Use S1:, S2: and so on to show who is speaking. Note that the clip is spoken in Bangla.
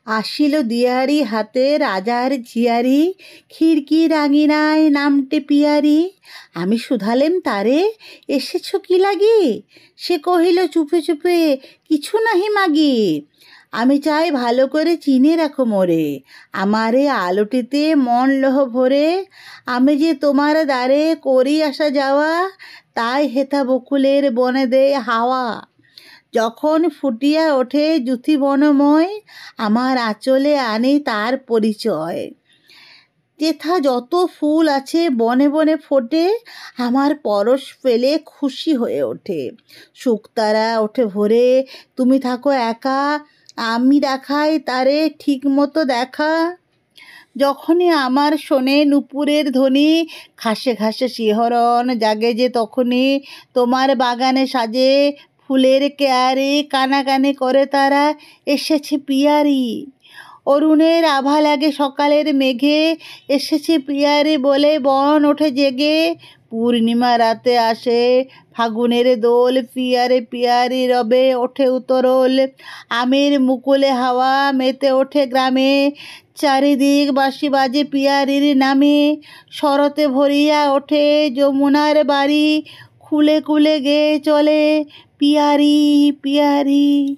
S1: আসিল দিয়ারি হাতে রাজার ঝিয়ারি, খিড়কির আঙিনায় নামটে পিয়ারি। আমি শুধালেম তারে, এসেছ কি লাগি? সে কহিল চুপে চুপে, কিছু নাহি মাগি। আমি চাই ভালো করে চিনে রাখো মোরে, আমারে আলোটিতে মন লহ ভরে। আমি যে তোমার দ্বারে করি আসা যাওয়া, তাই হেথা বকুলের বনে দেয় হাওয়া। যখন ফুটিয়া ওঠে যুথি বনময়, আমার আঁচলে আনি তার পরিচয়। যেথা যত ফুল আছে বনে বনে ফোটে, আমার পরশ পেলে খুশি হয়ে ওঠে। শুকতারা ওঠে ভোরে, তুমি থাকো একা, আমি দেখাই তারে ঠিক মতো দেখা। যখনই আমার শোনে নুপুরের ধ্বনি, ঘাসে ঘাসে শিহরণ জাগে যে তখনই। তোমার বাগানে সাজে ফুলের কেয়ারি, কানাকানি করে তারা, এসেছে পিয়ারি। অরুণের আভা লাগে সকালের মেঘে, এসেছে পিয়ারি বলে বন ওঠে জেগে। পূর্ণিমা রাতে আসে ফাগুনের দোল, পিয়ারে পিয়ারি রবে ওঠে উতরোল। আমের মুকুলে হাওয়া মেতে ওঠে গ্রামে, চারিদিক বাঁশি বাজে পিয়ারির নামে। শরতে ভরিয়া ওঠে যমুনার বাড়ি, কুলে কুলে গেয়ে চলে পিয়ারি পিয়ারি।